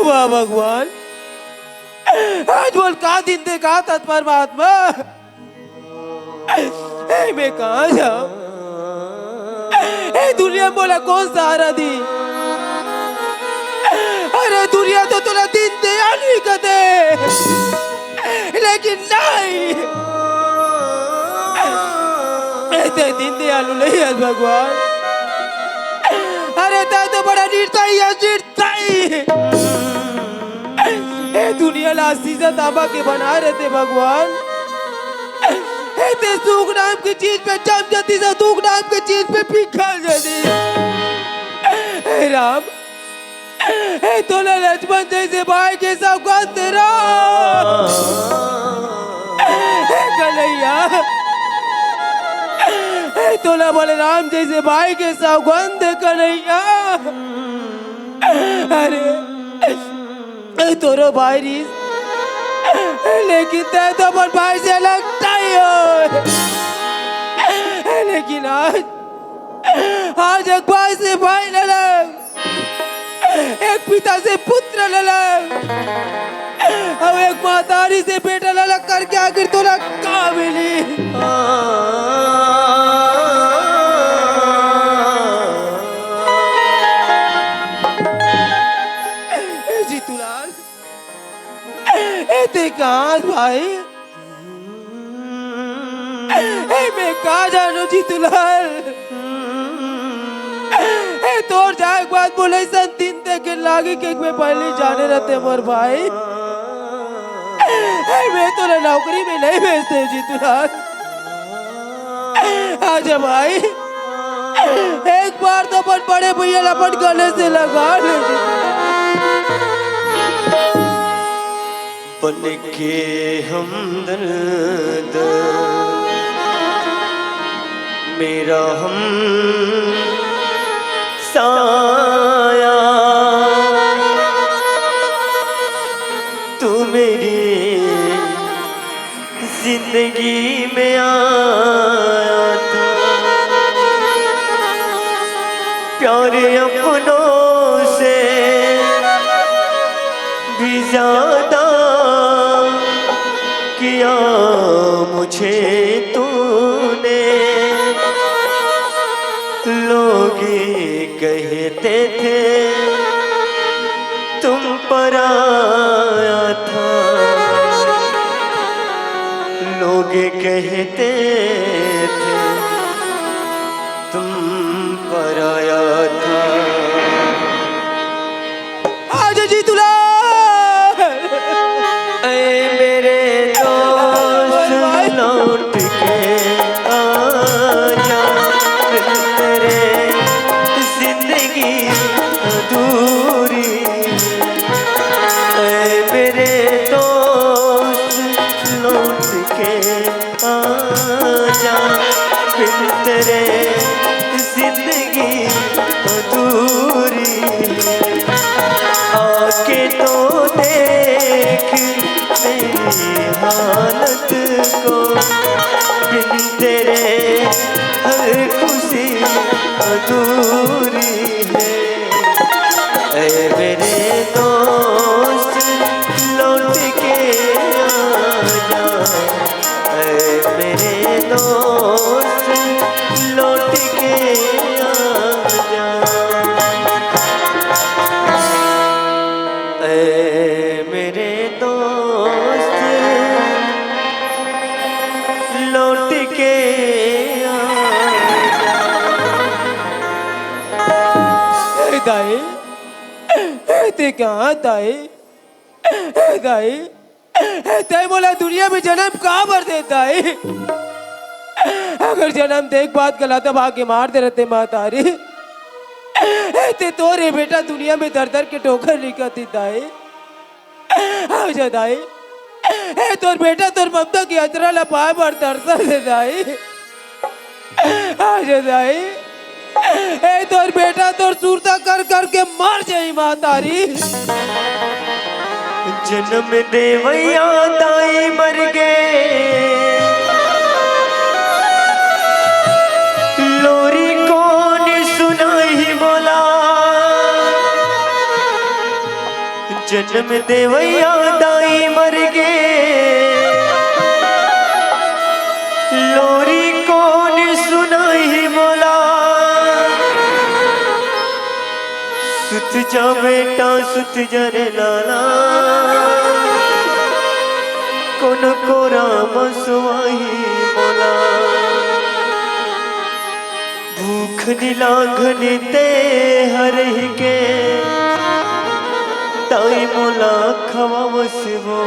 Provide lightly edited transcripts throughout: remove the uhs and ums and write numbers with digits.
वाह भगवान, आज बोल का दिन दे का परमात्मा, मैं कहा जाऊं? दुनिया बोला कौन सहारा दी? अरे दुनिया तो तुला दिन दे आली कदे, लेकिन नहीं, ऐसे दिन दे आलू नहीं है भगवान। अरे ता तो बड़ा निर्दयी है, निर्दयी। दुनिया लासी से ताबा के बना रहे थे भगवान। ऐसे सुख नाम की चीज पे जम जाती से दुख नाम की चीज पे पिघल जाती। हे राम, हे तोला लक्ष्मण जैसे भाई के सौगात तेरा, हे कन्हैया, हे तोला बलराम जैसे भाई के सौगंध कन्हैया। अरे तोरो भाई रीस, लेकिन ते तो अपन भाई से लगता ही हो। लेकिन आज एक भाई से भाई न लग, एक पिता से पुत्र न लग, अब एक मातारी से बेटा न लग करके आखिर तोला कहाँ मिली? जीतूलाल, ते कहाँ भाई? मैं कहाँ जानू जीतूलाल? तोर जाए बात बोले सन दिन तक लागे के मैं पहले जाने रहते मोर भाई। मैं तो नौकरी में नहीं भेजते जीतूलाल। आजा भाई, एक बार तो अपन बड़े भैया लपट गले से लगा ले। बन के हमदर्द मेरा हम साया, तू मेरी जिंदगी में आया था। प्यारे अपनों से भी ज्यादा किया मुझे तूने। लोग कहते थे तुम पर आया था, लोग कहते थे तुम पर आया था। आज जीतूलाल, मेरे दोस्त लौट के आजा, तेरे जिंदगी अधूरी। मेरे दोस्त लौट के आजा, फिर तेरे जिंदगी अधूरी। आके तो देख मेरी हालत को, बिन तेरे हर खुशी अधूरी है। ऐ मेरे दोस्त लौट के आजा, ऐ मेरे दोस्त लौट के आजा। ऐ मेरे दोस्त लौट के आजा। दाई, ते कहाँ दाई? दाई, ते बोला दुनिया में जन्म कहाँ भर देता है? अगर जन्म देख बात गला तब आके मार दे रहते मातारी। ते तोरे बेटा दुनिया में दर दर के ठोकर निकलती दाई। आजा दाई, तोर बेटा तोर ममता की अचरा लपाए पर तरसा दे दाई। आजा दाई, तोर बेटा तोर सूरता कर कर के मर जाई मातारी। जन्म देवैया दाई मर गए, लोरी कौन सुनाई बोला। जन्म देवैया दाई मर गे लोरी कौन सुनाई बोला सुत जा बेटा सुत जा रे लाला कौन को राम सुवाही बोला भूख नीलांघन ते हर के ताई मोला खवावस वो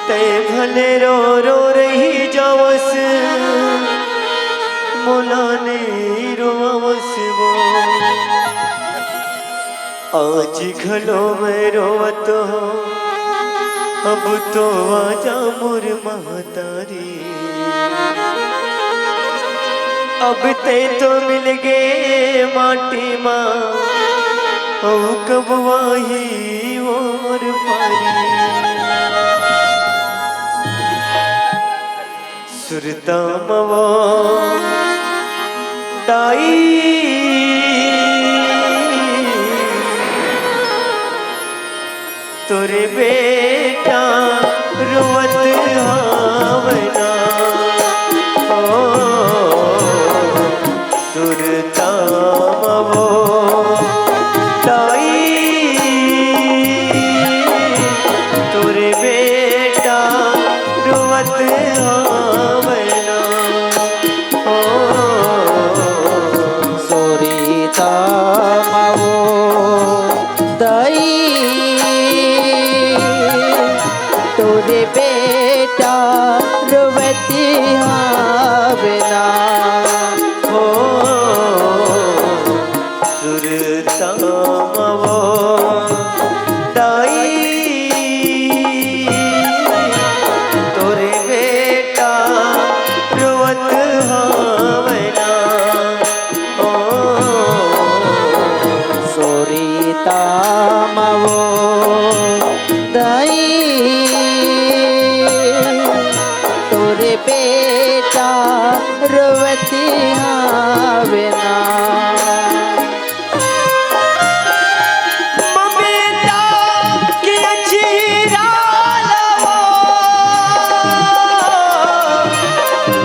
ते भले रो रो रही जावस मोला ने रोवस वो आज घलो में रोवत हो अब तो आजा मोर महतारी अब ते तो मिल गए माटी माँ ओ कब वाही और पारी सुरता मवा दाई तोरे बेटा रोवत हावना ओ सुरता मवो तोरे बेटा रोवत हावना ओ सोरीता मावो दई तोरे बेटा रोवती हावना हो सुरता मवो तोरे बेटा रोवत हावना ओ सोरीता मावो दई तोरे बेटा रोवती हावना ममता की अचीरा लवो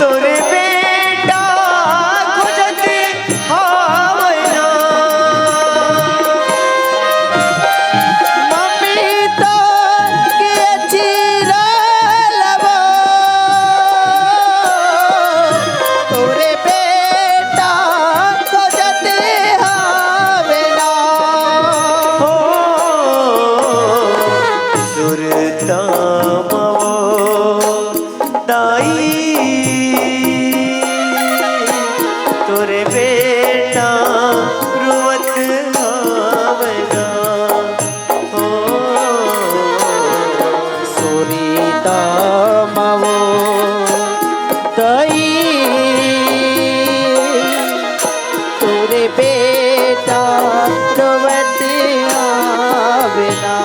तोरे बेटा खोजत हावना मम्मी तो के चीरा लवो तोरे बेटा खोजते हावेला हो सुरता मवो दाई तोरे बेटा रोवत हावना हो सोरीता मावो दई तोरे बेटा रोवती हावेला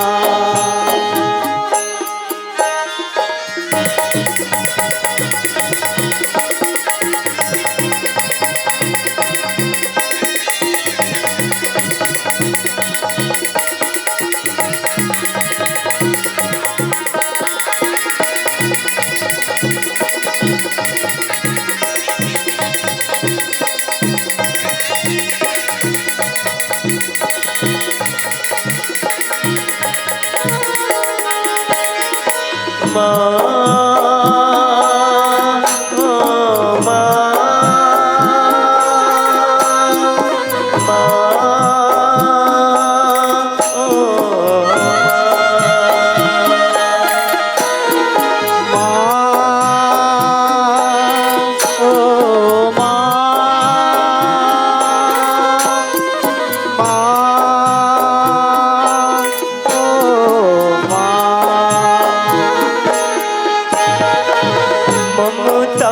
ममता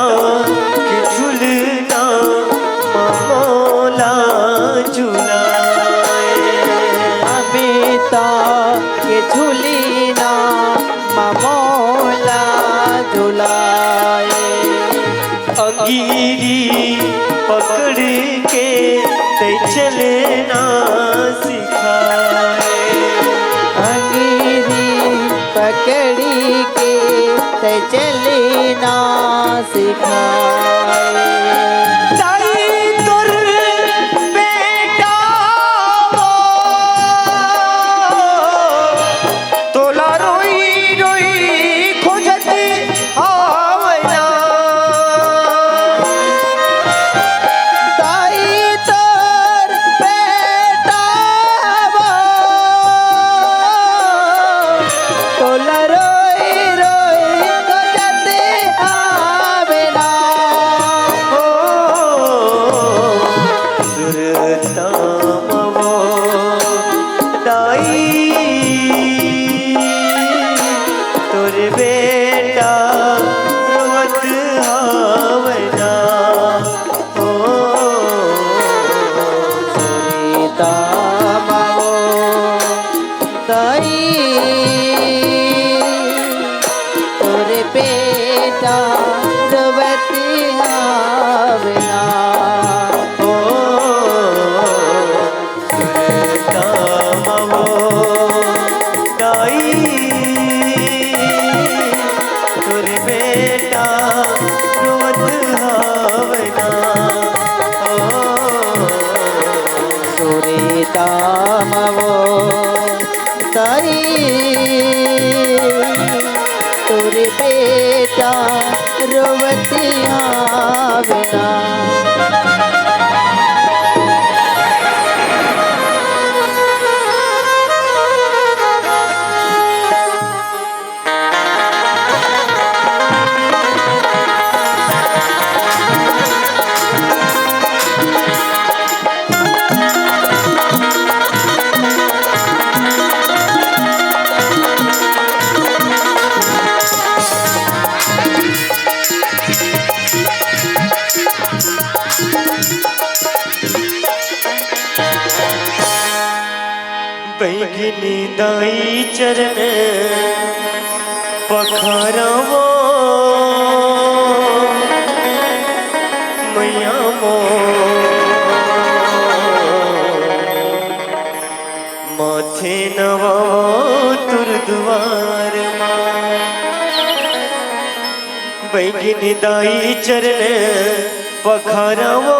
के झूलना ममोला झूलाए अमिता के झूलीना ममोला झुलाए अंगीरी पकड़ के ते चलना सिखाए चली ना सिखाए। दाई तोर बेटा वो तोला रोई रोई खोजत आवना। दाई तोर बेटा वो तोला रोई रोई खोजते आवेला। सुरतामवो दाई तोर बेटा रोवत आवना। सुनीता मावो दाई तोरे बेटा रोवती आवेला। सुरतामवो दाई तोर बेटा रोवत आवना। सुनीता मावो दाई तोरे बेटा रोवती आवेला। बैगनी दाई चरण पखारावो मैया मो माथे नवावो तुर द्वार मां। बैगनी दाई चरण पखारावो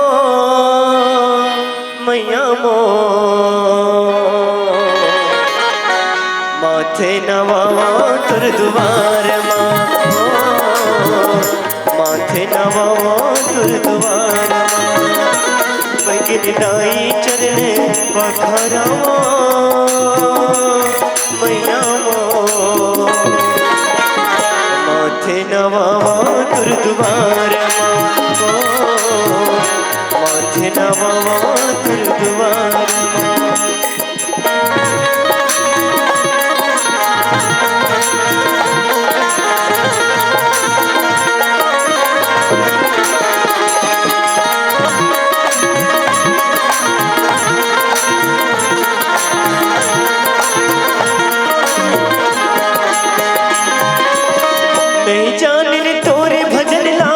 मैया मो माथे नवावा तुर द्वार मां। माथे नवावा तुर द्वार मां। बैगनी दाई चरण पखारावो मैया मो माथे नवावा तुर द्वार मां। माथे नवावा तुर द्वार मां। नहीं जाने तोरे भजन ला,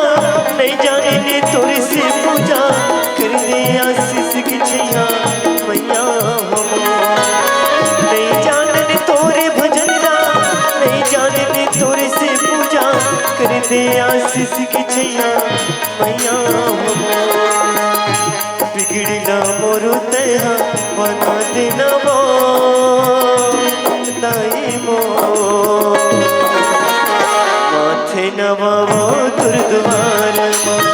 नहीं जाने तोरे से पूजा कर दे आशीष की छैया मैया हो। नहीं जाने तोरे भजन ला, नहीं जाने तोरे से पूजा कर दे आशीष की छैया मैया हो। बिगड़ना मोरो तेहा बना देना वो दाई मो माथे नवावो तुर द्वार मां।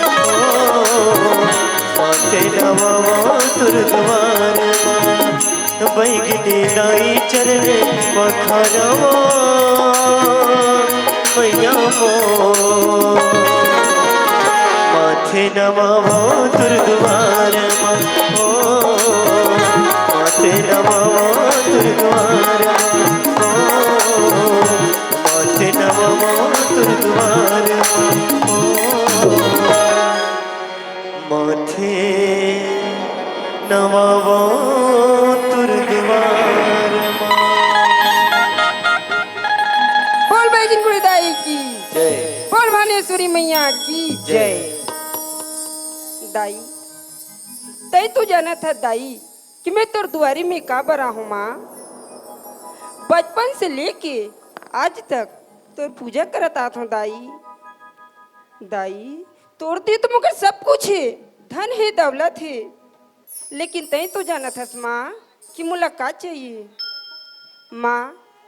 माथे नवावो तुर द्वार मां। बैगनी दाई चरण पखारावो मैया मो माथे नवावो तुर द्वार मां। माथे नवावो तुर द्वार मां। माथे नवावो तुर द्वार माथे नवावो तुर द्वार। बोल बैजनगुड़ी दाई की जय। बोल भानेश्वरी मैया की जय। दाई तई तू जाना था दाई कि मैं तोर दुआरी में का बरा हूँ माँ। बचपन से लेके आज तक तोर पूजा करत आत हूँ दाई। दाई तोर दी तो मुकर सब कुछ है, धन है दौलत है, लेकिन तई तो जानत हस माँ कि मुलाकात चाहिए। माँ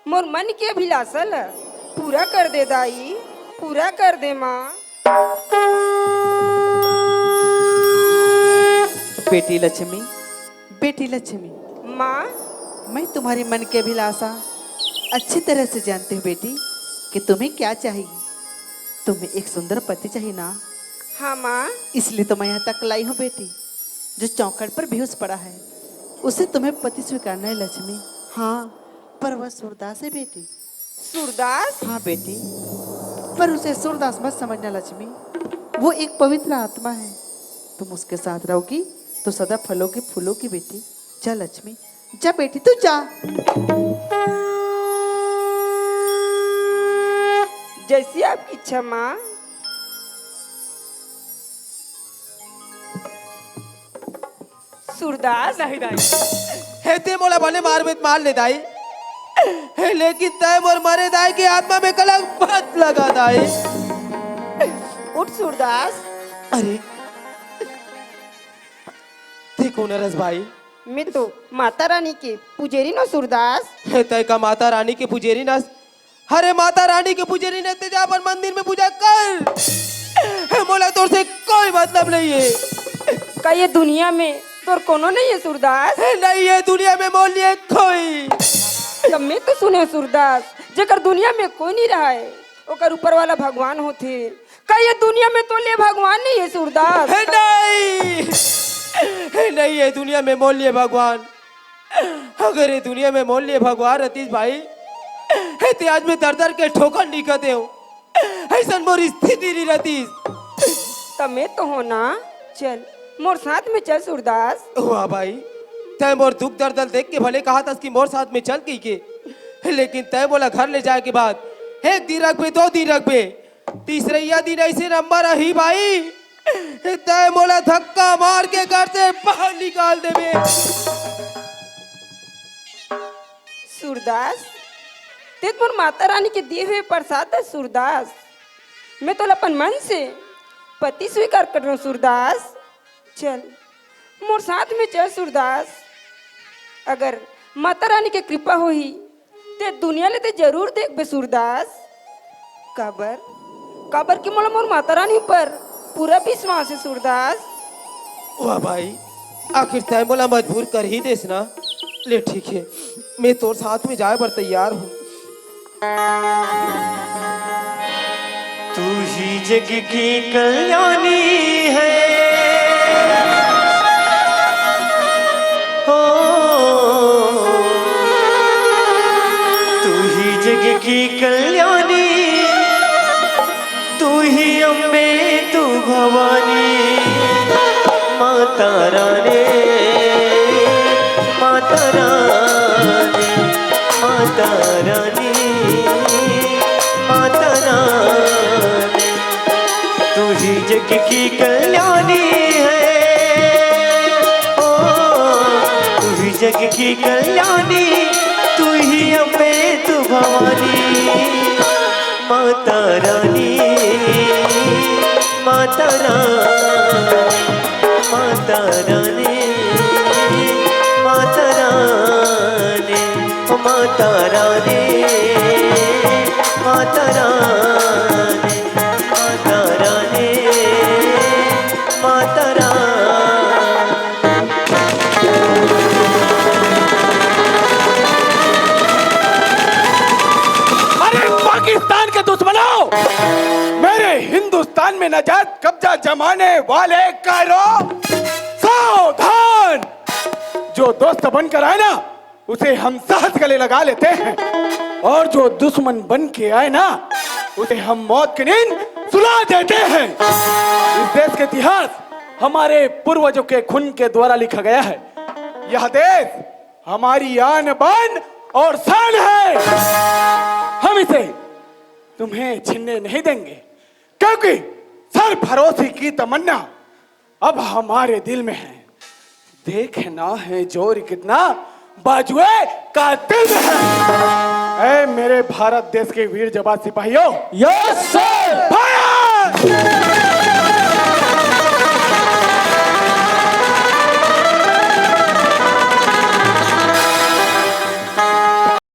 मोर मन के अभिलाषा ला पूरा कर दे दाई, पूरा कर दे माँ। बेटी लक्ष्मी, बेटी लक्ष्मी, माँ मैं तुम्हारे मन की अभिलाषा अच्छी तरह से जानती हूँ बेटी कि तुम्हें क्या चाहिए। तुम्हें एक सुंदर पति चाहिए ना, हाँ माँ। इसलिए तो मैं यहाँ तक लाई हूँ बेटी। जो चौखट पर बेहोश पड़ा है उसे तुम्हें पति स्वीकारना है लक्ष्मी। हाँ, पर वह सूरदास है बेटी। सूरदास? हाँ बेटी, पर उसे सूरदास मत समझना लक्ष्मी, वो एक पवित्र आत्मा है। तुम उसके साथ रहोगी तो सदा फलों की फूलों की बेटी। जा लक्ष्मी, जा बेटी, तू जा। जैसी आपकी इच्छा माँ। सूरदास नहीं दाई, हे ते मोला भले मार में मार ले दाई, हे लेकिन तय मोर मरे दाई की आत्मा में कलंक मत लगा दाई। उठ सूरदास। अरे देखो नरस भाई, मैं तो माता रानी के पुजेरी न सूरदास। हे तय का माता रानी के पुजेरी न, अरे माता रानी के पुजेरी ने ते जा अपन मंदिर में पूजा कर। हे मोला तोर से कोई मतलब नहीं है। का ये दुनिया में तोर कोनो नहीं है सूरदास? हे नहीं है दुनिया में मोल लिए कोई। तब मैं तो सुने सूरदास, जेकर दुनिया में कोई नहीं रहा है ओकर ऊपर वाला भगवान होते। का ये दुनिया में तो ले भगवान नहीं है सूरदास? हे नहीं, हे नहीं है दुनिया में मोल लिए भगवान। अगर ये दुनिया में मोल लिए भगवान रतीश भाई, हे ते आज में दर दर के ठोकर निकलते हो, ऐसा मोर स्थिति नहीं रतीश। तब मैं तो हो ना, चल मोर साथ में चल सूरदास। वाह भाई, तय मोर दुख दर्द देख के भले कहा था कि मोर साथ में चल के, लेकिन तय बोला घर ले जाए के बाद एक दिन रखबे, 2 दिन रखबे, तीसरा दिन ऐसे नंबर रही भाई, तय बोला धक्का मार के घर से बाहर निकाल देबे। सूरदास ते मोर माता रानी के दिए हुए प्रसाद है सूरदास। मैं तो अपन मन से पति स्वीकार कर रहा हूँ सूरदास। चल मोर साथ में चल सूरदास। अगर माता रानी के कृपा होई ते दुनिया ले ते जरूर देख बे सूरदास। काबर काबर की मोला मोर माता रानी पर पूरा विश्वास है सूरदास। वाह भाई, आखिर तय बोला मजबूर कर ही देस ना। ले ठीक है, मैं तोर साथ में जाए पर तैयार हूँ। तू ही जग की कल्याणी है, हो तू ही जग की कल्याणी, तू ही अम्बे तू भवानी, माता रानी, माता रानी, माता रानी, माता रानी, तू ही जग की कल्याणी है, ओ तू ही जग की कल्याणी, तू ही अम्बे तू भवानी, माता रानी, माता रानी, माता रानी, माता रानी, माता रानी, माता रानी, माता रानी, माता रानी। अरे पाकिस्तान के दुश्मनों, मेरे हिंदुस्तान में नजात कब्जा जमाने वाले करो सावधान। जो दोस्त बनकर आए ना उसे हम सहज गले लगा लेते हैं, और जो दुश्मन बन के आए ना उसे हम मौत की नींद सुला देते हैं। इस देश के इतिहास हमारे पूर्वजों के खून के द्वारा लिखा गया है। यह देश हमारी आन बान और शान है। हम इसे तुम्हें छीनने नहीं देंगे, क्योंकि सरफरोशी की तमन्ना अब हमारे दिल में है। देखना है जोर कितना, बाजुए कातिल है। ऐ मेरे भारत देश के वीर जवान सिपाहियों, यस सर। फायर!